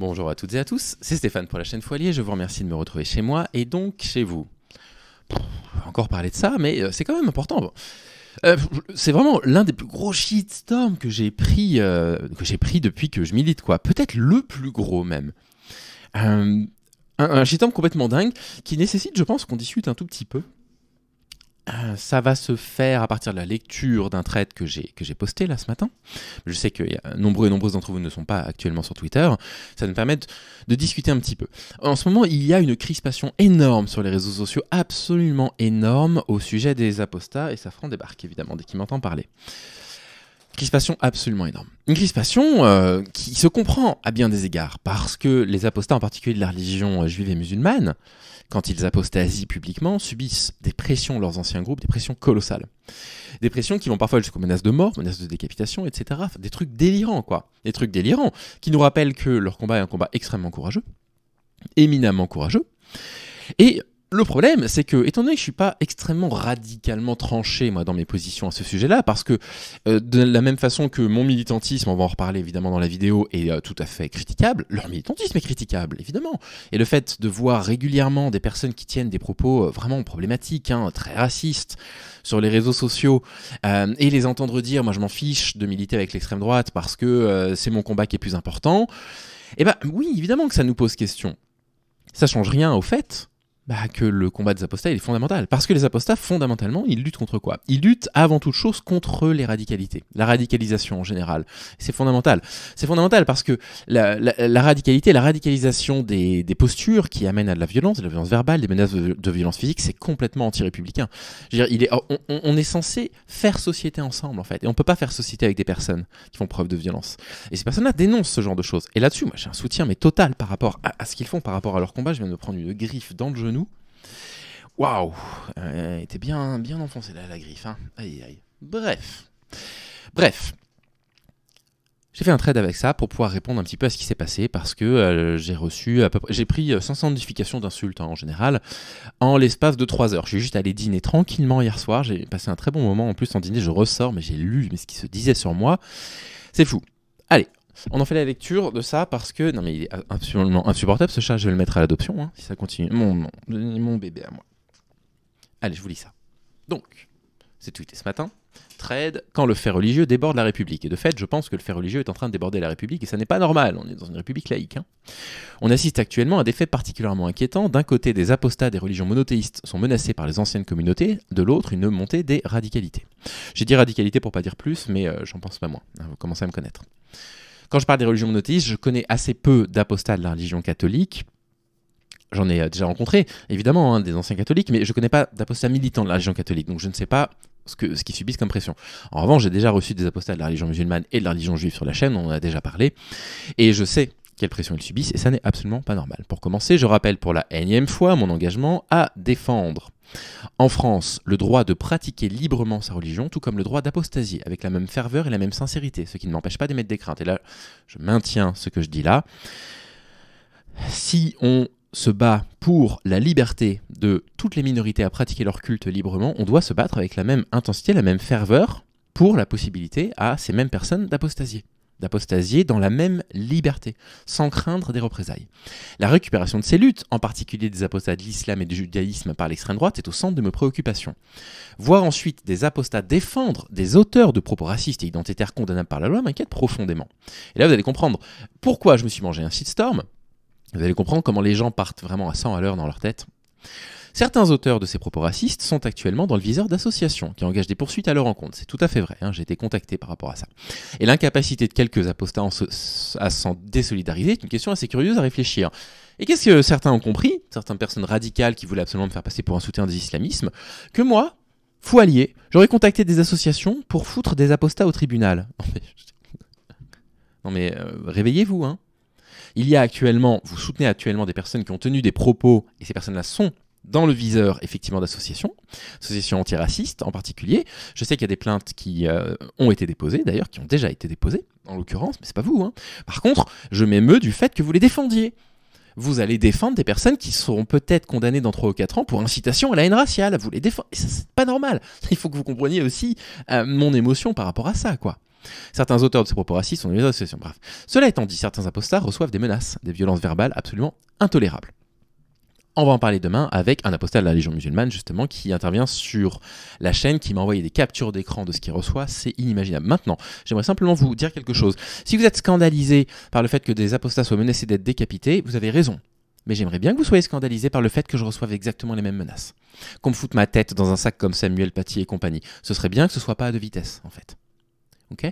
Bonjour à toutes et à tous, c'est Stéphane pour la chaîne Foilier, je vous remercie de me retrouver chez moi et donc chez vous. Encore parler de ça, mais c'est quand même important. C'est vraiment l'un des plus gros shitstorms que j'ai pris depuis que je milite, quoi. Peut-être le plus gros même. Un shitstorm complètement dingue qui nécessite, je pense, qu'on discute un tout petit peu. Ça va se faire à partir de la lecture d'un thread que j'ai posté là ce matin. Je sais que nombreux et nombreuses d'entre vous ne sont pas actuellement sur Twitter. Ça va nous permettre de discuter un petit peu. En ce moment, il y a une crispation énorme sur les réseaux sociaux, absolument énorme au sujet des apostats, et ça fera débarque évidemment dès qu'il m'entend parler. Crispation absolument énorme. Une crispation qui se comprend à bien des égards, parce que les apostats, en particulier de la religion juive et musulmane, quand ils apostasient publiquement, subissent des pressions de leurs anciens groupes, des pressions colossales. Des pressions qui vont parfois jusqu'aux menaces de mort, menaces de décapitation, etc. Des trucs délirants, quoi. Des trucs délirants qui nous rappellent que leur combat est un combat extrêmement courageux, éminemment courageux. Et le problème, c'est que, étant donné que je ne suis pas extrêmement radicalement tranché, moi, dans mes positions à ce sujet-là, parce que de la même façon que mon militantisme, on va en reparler évidemment dans la vidéo, est tout à fait critiquable, leur militantisme est critiquable, évidemment. Et le fait de voir régulièrement des personnes qui tiennent des propos vraiment problématiques, très racistes, sur les réseaux sociaux, et les entendre dire « moi je m'en fiche de militer avec l'extrême droite parce que c'est mon combat qui est plus important », eh ben oui, évidemment que ça nous pose question. Ça change rien au fait que le combat des apostats il est fondamental. Parce que les apostats, fondamentalement, ils luttent contre quoi? Ils luttent avant toute chose contre les radicalités. La radicalisation en général. C'est fondamental. C'est fondamental parce que la radicalité, la radicalisation des postures qui amènent à de la violence verbale, des menaces de violence physique, c'est complètement anti-républicain. Je veux dire, on est censé faire société ensemble, en fait. Et on ne peut pas faire société avec des personnes qui font preuve de violence. Et ces personnes-là dénoncent ce genre de choses. Et là-dessus, moi, j'ai un soutien mais total par rapport à ce qu'ils font, par rapport à leur combat. Je viens de me prendre une griffe dans le genou. Waouh, elle était bien enfoncée là, la griffe. Hein. Aïe, aïe. Bref. J'ai fait un thread avec ça pour pouvoir répondre un petit peu à ce qui s'est passé parce que j'ai pris 500 notifications d'insultes en général en l'espace de 3 heures. Je suis juste allé dîner tranquillement hier soir. J'ai passé un très bon moment. En plus, en dîner, je ressors, mais j'ai lu ce qui se disait sur moi. C'est fou. Allez. On en fait la lecture de ça parce que... Non mais il est absolument insupportable ce chat, je vais le mettre à l'adoption si ça continue. Mon bébé à moi. Allez, je vous lis ça. Donc, c'est tweeté ce matin. Thread, quand le fait religieux déborde la République. Et de fait, je pense que le fait religieux est en train de déborder la République et ça n'est pas normal, on est dans une République laïque. On assiste actuellement à des faits particulièrement inquiétants. D'un côté, des apostats des religions monothéistes sont menacés par les anciennes communautés, de l'autre, une montée des radicalités. J'ai dit radicalité pour pas dire plus, mais j'en pense pas moins. Vous commencez à me connaître. Quand je parle des religions monothéistes, je connais assez peu d'apostats de la religion catholique. J'en ai déjà rencontré, évidemment, des anciens catholiques, mais je ne connais pas d'apostats militants de la religion catholique, donc je ne sais pas ce qu'ils subissent comme pression. En revanche, j'ai déjà reçu des apostats de la religion musulmane et de la religion juive sur la chaîne, on en a déjà parlé, et je sais quelle pression ils subissent, et ça n'est absolument pas normal. Pour commencer, je rappelle pour la énième fois mon engagement à défendre en France le droit de pratiquer librement sa religion, tout comme le droit d'apostasier, avec la même ferveur et la même sincérité, ce qui ne m'empêche pas d'émettre des craintes. Et là, je maintiens ce que je dis là. Si on se bat pour la liberté de toutes les minorités à pratiquer leur culte librement, on doit se battre avec la même intensité, la même ferveur pour la possibilité à ces mêmes personnes d'apostasier dans la même liberté, sans craindre des représailles. La récupération de ces luttes, en particulier des apostats de l'islam et du judaïsme par l'extrême droite, est au centre de mes préoccupations. Voir ensuite des apostats défendre des auteurs de propos racistes et identitaires condamnables par la loi m'inquiète profondément. Et là, vous allez comprendre pourquoi je me suis mangé un shitstorm. Vous allez comprendre comment les gens partent vraiment à 100 à l'heure dans leur tête. Certains auteurs de ces propos racistes sont actuellement dans le viseur d'associations qui engagent des poursuites à leur encontre. C'est tout à fait vrai, j'ai été contacté par rapport à ça. Et l'incapacité de quelques apostats à s'en désolidariser est une question assez curieuse à réfléchir. Et qu'est-ce que certains ont compris, certaines personnes radicales qui voulaient absolument me faire passer pour un soutien des islamismes, que moi, Foilier, j'aurais contacté des associations pour foutre des apostats au tribunal. Non mais réveillez-vous, Il y a actuellement, vous soutenez actuellement des personnes qui ont tenu des propos, et ces personnes-là sont dans le viseur effectivement d'associations antiracistes en particulier. Je sais qu'il y a des plaintes qui ont été déposées, d'ailleurs, qui ont déjà été déposées, en l'occurrence, mais c'est pas vous. Par contre, je m'émeus du fait que vous les défendiez. Vous allez défendre des personnes qui seront peut-être condamnées dans 3 ou 4 ans pour incitation à la haine raciale. Vous les défendez. Et ça, c'est pas normal. Il faut que vous compreniez aussi mon émotion par rapport à ça, quoi. Certains auteurs de ces propos racistes sont dans les associations. Bref. Cela étant dit, certains apostats reçoivent des menaces, des violences verbales absolument intolérables. On va en parler demain avec un apostat de la Légion musulmane, justement, qui intervient sur la chaîne, qui m'a envoyé des captures d'écran de ce qu'il reçoit. C'est inimaginable. Maintenant, j'aimerais simplement vous dire quelque chose. Si vous êtes scandalisé par le fait que des apostats soient menacés d'être décapités, vous avez raison. Mais j'aimerais bien que vous soyez scandalisé par le fait que je reçoive exactement les mêmes menaces. Qu'on me foute ma tête dans un sac comme Samuel Paty et compagnie. Ce serait bien que ce soit pas à deux vitesses, en fait. Ok ?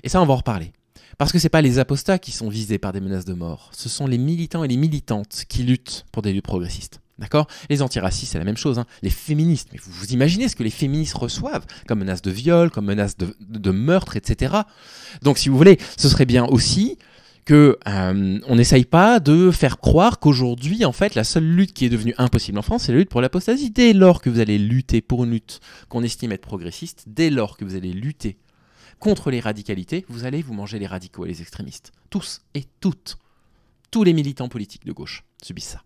Et ça, on va en reparler. Parce que ce n'est pas les apostats qui sont visés par des menaces de mort, ce sont les militants et les militantes qui luttent pour des luttes progressistes. D'accord ? Les antiracistes, c'est la même chose. Hein. Les féministes, mais vous imaginez ce que les féministes reçoivent comme menaces de viol, comme menaces de meurtre, etc. Donc si vous voulez, ce serait bien aussi que on n'essaye pas de faire croire qu'aujourd'hui, en fait, la seule lutte qui est devenue impossible en France, c'est la lutte pour l'apostasie. Dès lors que vous allez lutter pour une lutte qu'on estime être progressiste, dès lors que vous allez lutter contre les radicalités, vous allez vous manger les radicaux et les extrémistes. Tous et toutes. Tous les militants politiques de gauche subissent ça.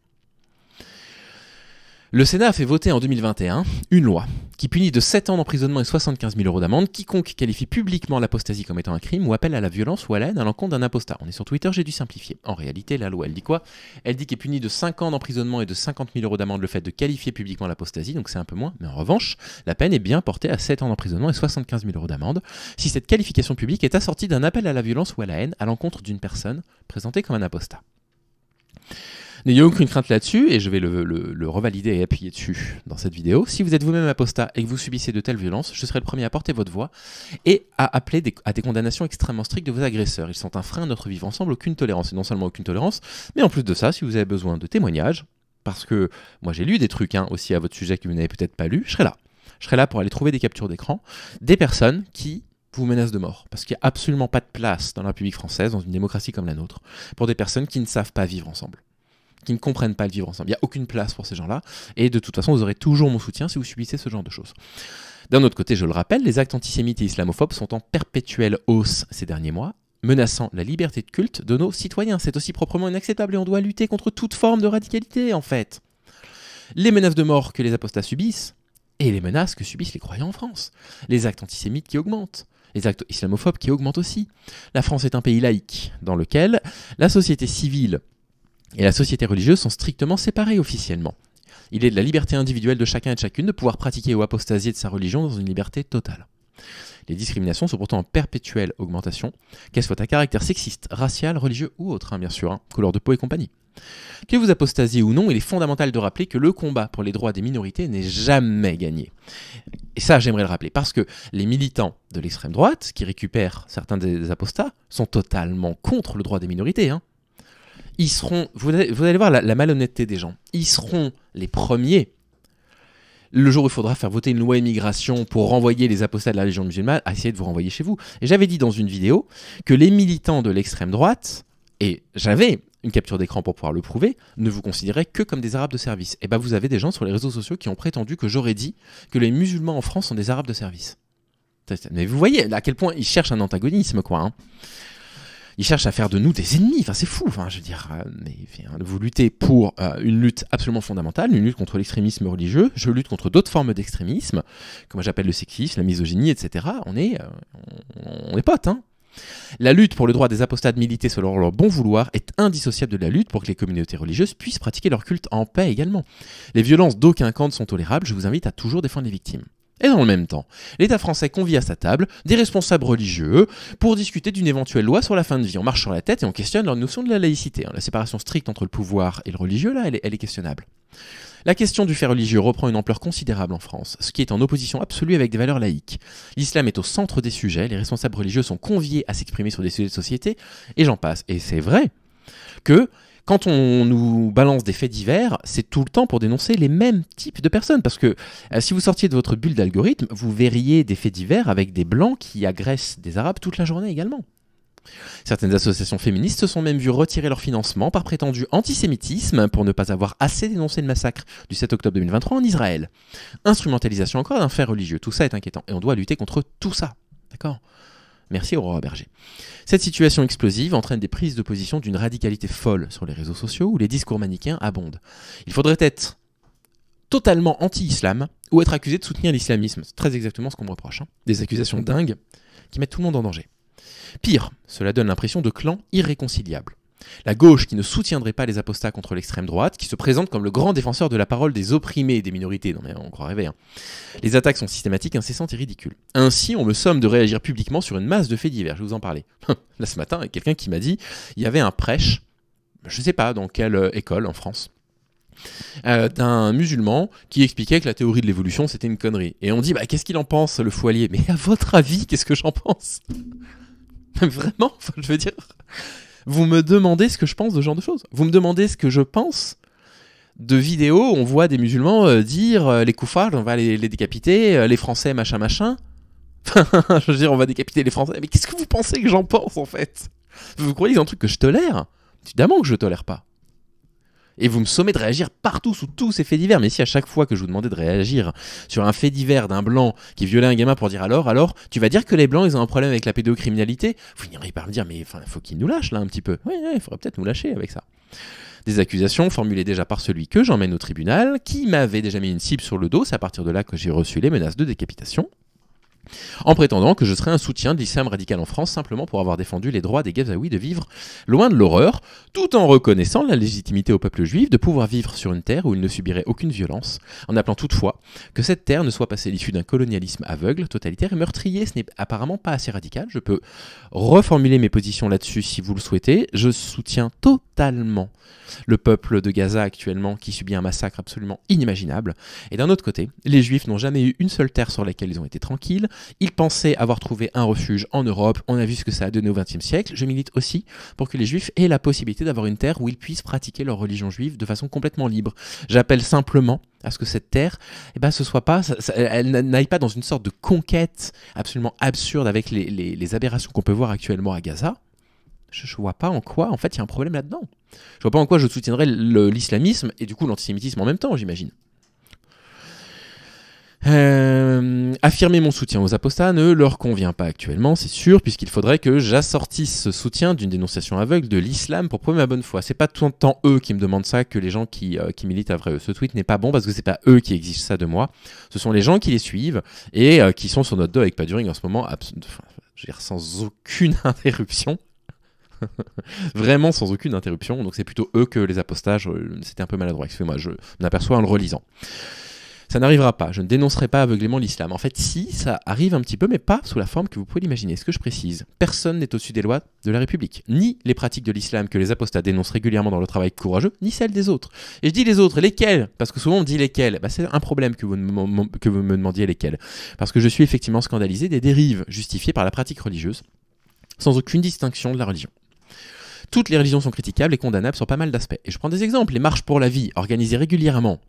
Le Sénat a fait voter en 2021 une loi qui punit de 7 ans d'emprisonnement et 75 000 € d'amende quiconque qualifie publiquement l'apostasie comme étant un crime ou appelle à la violence ou à la haine à l'encontre d'un apostat. On est sur Twitter, j'ai dû simplifier. En réalité, la loi, elle dit quoi ? Elle dit qu'il est puni de 5 ans d'emprisonnement et de 50 000 € d'amende le fait de qualifier publiquement l'apostasie, donc c'est un peu moins. Mais en revanche, la peine est bien portée à 7 ans d'emprisonnement et 75 000 € d'amende si cette qualification publique est assortie d'un appel à la violence ou à la haine à l'encontre d'une personne présentée comme un apostat. N'ayez aucune crainte là-dessus, et je vais le revalider et appuyer dessus dans cette vidéo. Si vous êtes vous-même apostat et que vous subissez de telles violences, je serai le premier à porter votre voix et à appeler à des condamnations extrêmement strictes de vos agresseurs. Ils sont un frein à notre vivre ensemble, aucune tolérance. Et non seulement aucune tolérance, mais en plus de ça, si vous avez besoin de témoignages, parce que moi j'ai lu des trucs aussi à votre sujet que vous n'avez peut-être pas lu, je serai là. Je serai là pour aller trouver des captures d'écran, des personnes qui vous menacent de mort. Parce qu'il n'y a absolument pas de place dans la République française, dans une démocratie comme la nôtre, pour des personnes qui ne savent pas vivre ensemble, qui ne comprennent pas le vivre ensemble. Il n'y a aucune place pour ces gens-là, et de toute façon, vous aurez toujours mon soutien si vous subissez ce genre de choses. D'un autre côté, je le rappelle, les actes antisémites et islamophobes sont en perpétuelle hausse ces derniers mois, menaçant la liberté de culte de nos citoyens. C'est aussi proprement inacceptable et on doit lutter contre toute forme de radicalité, en fait. Les menaces de mort que les apostats subissent, et les menaces que subissent les croyants en France. Les actes antisémites qui augmentent. Les actes islamophobes qui augmentent aussi. La France est un pays laïque, dans lequel la société civile et la société religieuse sont strictement séparées officiellement. Il est de la liberté individuelle de chacun et de chacune de pouvoir pratiquer ou apostasier de sa religion dans une liberté totale. Les discriminations sont pourtant en perpétuelle augmentation, qu'elles soient à caractère sexiste, racial, religieux ou autre, bien sûr, couleur de peau et compagnie. Que vous apostasiez ou non, il est fondamental de rappeler que le combat pour les droits des minorités n'est jamais gagné. Et ça, j'aimerais le rappeler, parce que les militants de l'extrême droite, qui récupèrent certains des apostats, sont totalement contre le droit des minorités, Ils seront, vous allez voir la malhonnêteté des gens, ils seront les premiers, le jour où il faudra faire voter une loi immigration pour renvoyer les apostats de la Légion musulmane, à essayer de vous renvoyer chez vous. Et j'avais dit dans une vidéo que les militants de l'extrême droite, et j'avais une capture d'écran pour pouvoir le prouver, ne vous considéraient que comme des arabes de service. Et bien vous avez des gens sur les réseaux sociaux qui ont prétendu que j'aurais dit que les musulmans en France sont des arabes de service. Mais vous voyez à quel point ils cherchent un antagonisme, quoi. Ils cherchent à faire de nous des ennemis, c'est fou, je veux dire, mais vous luttez pour une lutte absolument fondamentale, une lutte contre l'extrémisme religieux, je lutte contre d'autres formes d'extrémisme, comme j'appelle le sexisme, la misogynie, etc. On est potes, La lutte pour le droit des apostats de militer selon leur bon vouloir est indissociable de la lutte pour que les communautés religieuses puissent pratiquer leur culte en paix également. Les violences d'aucun camp ne sont tolérables, je vous invite à toujours défendre les victimes. Et dans le même temps, l'État français convie à sa table des responsables religieux pour discuter d'une éventuelle loi sur la fin de vie. On marche sur la tête et on questionne leur notion de la laïcité. La séparation stricte entre le pouvoir et le religieux, là, elle est questionnable. La question du fait religieux reprend une ampleur considérable en France, ce qui est en opposition absolue avec des valeurs laïques. L'islam est au centre des sujets, les responsables religieux sont conviés à s'exprimer sur des sujets de société, et j'en passe. Et c'est vrai que quand on nous balance des faits divers, c'est tout le temps pour dénoncer les mêmes types de personnes. Parce que si vous sortiez de votre bulle d'algorithme, vous verriez des faits divers avec des blancs qui agressent des arabes toute la journée également. Certaines associations féministes se sont même vues retirer leur financement par prétendu antisémitisme pour ne pas avoir assez dénoncé le massacre du 7 octobre 2023 en Israël. Instrumentalisation encore d'un fait religieux, tout ça est inquiétant et on doit lutter contre tout ça. D'accord ? Merci Aurora Berger. Cette situation explosive entraîne des prises de position d'une radicalité folle sur les réseaux sociaux où les discours manichéens abondent. Il faudrait être totalement anti-islam ou être accusé de soutenir l'islamisme. C'est très exactement ce qu'on me reproche. Des accusations dingues qui mettent tout le monde en danger. Pire, cela donne l'impression de clans irréconciliables. La gauche qui ne soutiendrait pas les apostats contre l'extrême droite, qui se présente comme le grand défenseur de la parole des opprimés et des minorités. Non mais on croit rêver. Les attaques sont systématiques, incessantes et ridicules. Ainsi, on me somme de réagir publiquement sur une masse de faits divers. Je vais vous en parler. Là ce matin, il y a quelqu'un qui m'a dit, il y avait un prêche, je ne sais pas dans quelle école en France, d'un musulman qui expliquait que la théorie de l'évolution c'était une connerie. Et on dit, bah, qu'est-ce qu'il en pense le fou allié? Mais à votre avis, qu'est-ce que j'en pense? Vraiment, je veux dire... Vous me demandez ce que je pense de ce genre de choses. Vous me demandez ce que je pense de vidéos où on voit des musulmans dire les koufars, on va les décapiter, les Français, machin, machin. Je veux dire, on va décapiter les Français. Mais qu'est-ce que vous pensez que j'en pense, en fait? Vous croyez que c'est un truc que je tolère? Évidemment que je tolère pas. Et vous me sommez de réagir partout sous tous ces faits divers. Mais si à chaque fois que je vous demandais de réagir sur un fait divers d'un blanc qui violait un gamin pour dire alors, tu vas dire que les blancs ils ont un problème avec la pédocriminalité, vous finiriez par me dire mais il faut qu'ils nous lâchent là un petit peu. Oui, il faudrait peut-être nous lâcher avec ça. Des accusations formulées déjà par celui que j'emmène au tribunal, qui m'avait déjà mis une cible sur le dos. C'est à partir de là que j'ai reçu les menaces de décapitation, en prétendant que je serais un soutien de l'islam radical en France simplement pour avoir défendu les droits des Gazaouis de vivre loin de l'horreur, tout en reconnaissant la légitimité au peuple juif de pouvoir vivre sur une terre où il ne subirait aucune violence, en appelant toutefois que cette terre ne soit pas l'issue d'un colonialisme aveugle, totalitaire et meurtrier. Ce n'est apparemment pas assez radical. Je peux reformuler mes positions là-dessus si vous le souhaitez. Je soutiens totalement le peuple de Gaza actuellement qui subit un massacre absolument inimaginable. Et d'un autre côté, les Juifs n'ont jamais eu une seule terre sur laquelle ils ont été tranquilles. Ils pensaient avoir trouvé un refuge en Europe. On a vu ce que ça a donné au XXe siècle. Je milite aussi pour que les Juifs aient la possibilité d'avoir une terre où ils puissent pratiquer leur religion juive de façon complètement libre. J'appelle simplement à ce que cette terre, ce soit pas, elle n'aille pas dans une sorte de conquête absolument absurde avec les aberrations qu'on peut voir actuellement à Gaza. Je vois pas en quoi, en fait, il y a un problème là-dedans. Je vois pas en quoi je soutiendrais l'islamisme et du coup l'antisémitisme en même temps, j'imagine. Affirmer mon soutien aux apostats ne leur convient pas actuellement, c'est sûr, puisqu'il faudrait que j'assortisse ce soutien d'une dénonciation aveugle de l'islam pour prouver ma bonne foi. C'est pas tout le temps eux qui me demandent ça que les gens qui militent après eux. Ce tweet n'est pas bon parce que c'est pas eux qui exigent ça de moi. Ce sont les gens qui les suivent et qui sont sur notre dos avec Paduring en ce moment, je veux dire, sans aucune interruption. Vraiment sans aucune interruption, donc c'est plutôt eux que les apostats. C'était un peu maladroit, excusez-moi, je m'aperçois en le relisant. Ça n'arrivera pas, je ne dénoncerai pas aveuglément l'islam. En fait, si, ça arrive un petit peu, mais pas sous la forme que vous pouvez l'imaginer. Ce que je précise, personne n'est au-dessus des lois de la République. Ni les pratiques de l'islam que les apostats dénoncent régulièrement dans leur travail courageux, ni celles des autres. Et je dis les autres, lesquels? Parce que souvent on dit lesquels. C'est un problème que vous me demandiez lesquels. Parce que je suis effectivement scandalisé des dérives justifiées par la pratique religieuse, sans aucune distinction de la religion. Toutes les religions sont critiquables et condamnables sur pas mal d'aspects. Et je prends des exemples. Les marches pour la vie, organisées régulièrement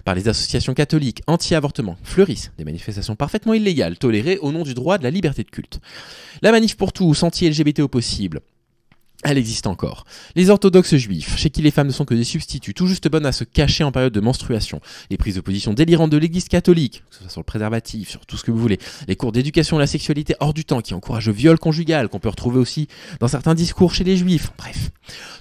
par les associations catholiques anti-avortement, fleurissent. Des manifestations parfaitement illégales, tolérées au nom du droit de la liberté de culte. La manif pour tous, anti-LGBT au possible, elle existe encore. Les orthodoxes juifs, chez qui les femmes ne sont que des substituts, tout juste bonnes à se cacher en période de menstruation. Les prises de position délirantes de l'église catholique, que ce soit sur le préservatif, sur tout ce que vous voulez. Les cours d'éducation à la sexualité hors du temps qui encouragent le viol conjugal, qu'on peut retrouver aussi dans certains discours chez les juifs. Bref,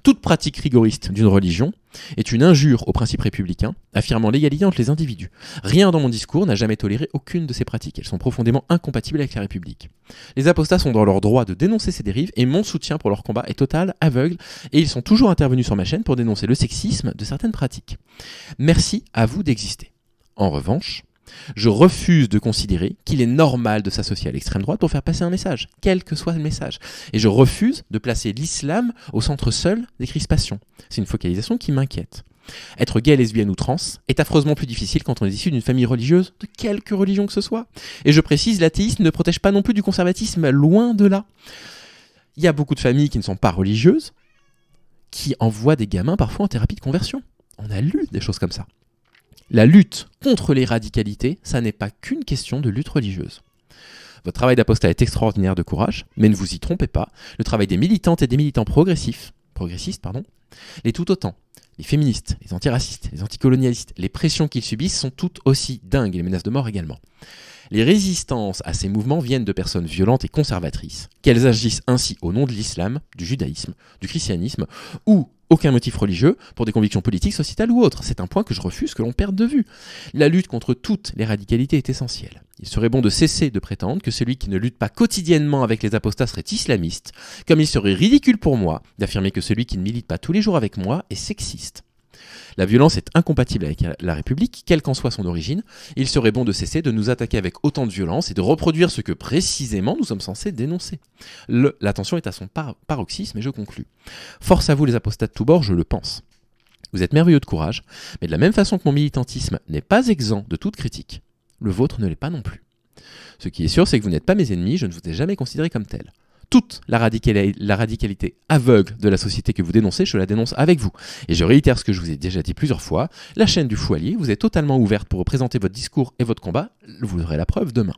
toute pratique rigoriste d'une religion est une injure aux principes républicains, affirmant l'égalité entre les individus. Rien dans mon discours n'a jamais toléré aucune de ces pratiques. Elles sont profondément incompatibles avec la République. Les apostats sont dans leur droit de dénoncer ces dérives et mon soutien pour leur combat est total, aveugle, et ils sont toujours intervenus sur ma chaîne pour dénoncer le sexisme de certaines pratiques. Merci à vous d'exister. En revanche, je refuse de considérer qu'il est normal de s'associer à l'extrême droite pour faire passer un message, quel que soit le message. Et je refuse de placer l'islam au centre seul des crispations. C'est une focalisation qui m'inquiète. Être gay, lesbienne ou trans est affreusement plus difficile quand on est issu d'une famille religieuse, de quelque religion que ce soit. Et je précise, l'athéisme ne protège pas non plus du conservatisme, loin de là. Il y a beaucoup de familles qui ne sont pas religieuses, qui envoient des gamins parfois en thérapie de conversion. On a lu des choses comme ça. La lutte contre les radicalités, ça n'est pas qu'une question de lutte religieuse. Votre travail d'apostat est extraordinaire de courage, mais ne vous y trompez pas, le travail des militantes et des militants progressistes, l'est tout autant. Les féministes, les antiracistes, les anticolonialistes, les pressions qu'ils subissent sont toutes aussi dingues, et les menaces de mort également. Les résistances à ces mouvements viennent de personnes violentes et conservatrices, qu'elles agissent ainsi au nom de l'islam, du judaïsme, du christianisme ou aucun motif religieux pour des convictions politiques, sociétales ou autres. C'est un point que je refuse que l'on perde de vue. La lutte contre toutes les radicalités est essentielle. Il serait bon de cesser de prétendre que celui qui ne lutte pas quotidiennement avec les apostats serait islamiste, comme il serait ridicule pour moi d'affirmer que celui qui ne milite pas tous les jours avec moi est sexiste. La violence est incompatible avec la République, quelle qu'en soit son origine. Il serait bon de cesser de nous attaquer avec autant de violence et de reproduire ce que précisément nous sommes censés dénoncer. La tension est à son paroxysme et je conclus. Force à vous les apostats de tous bords, je le pense. Vous êtes merveilleux de courage, mais de la même façon que mon militantisme n'est pas exempt de toute critique, le vôtre ne l'est pas non plus. Ce qui est sûr, c'est que vous n'êtes pas mes ennemis, je ne vous ai jamais considéré comme tel. Toute la radicalité aveugle de la société que vous dénoncez, je la dénonce avec vous. Et je réitère ce que je vous ai déjà dit plusieurs fois, la chaîne du Fou Allié vous est totalement ouverte pour représenter votre discours et votre combat, vous aurez la preuve demain.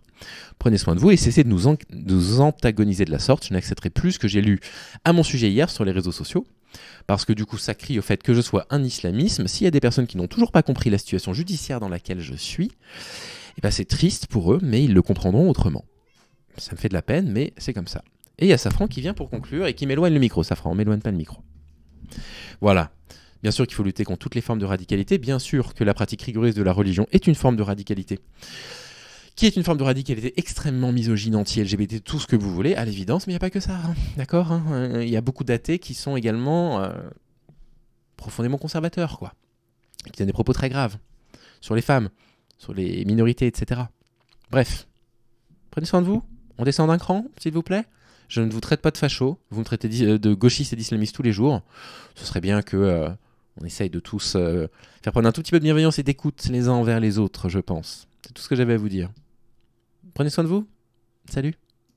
Prenez soin de vous et cessez de nous antagoniser de la sorte, je n'accepterai plus ce que j'ai lu à mon sujet hier sur les réseaux sociaux, parce que du coup ça crie au fait que je sois un islamisme. S'il y a des personnes qui n'ont toujours pas compris la situation judiciaire dans laquelle je suis, eh ben c'est triste pour eux, mais ils le comprendront autrement. Ça me fait de la peine, mais c'est comme ça. Et il y a Safran qui vient pour conclure et qui m'éloigne le micro. Safran, m'éloigne pas le micro. Voilà. Bien sûr qu'il faut lutter contre toutes les formes de radicalité. Bien sûr que la pratique rigoureuse de la religion est une forme de radicalité. Qui est une forme de radicalité extrêmement misogyne, anti-LGBT, tout ce que vous voulez, à l'évidence, mais il n'y a pas que ça. Hein. D'accord hein. Il y a beaucoup d'athées qui sont également profondément conservateurs, quoi. Qui tiennent des propos très graves sur les femmes, sur les minorités, etc. Bref. Prenez soin de vous. On descend d'un cran, s'il vous plaît. Je ne vous traite pas de facho, vous me traitez de gauchiste et d'islamiste tous les jours. Ce serait bien que on essaye de tous faire prendre un tout petit peu de bienveillance et d'écoute les uns envers les autres, je pense. C'est tout ce que j'avais à vous dire. Prenez soin de vous. Salut.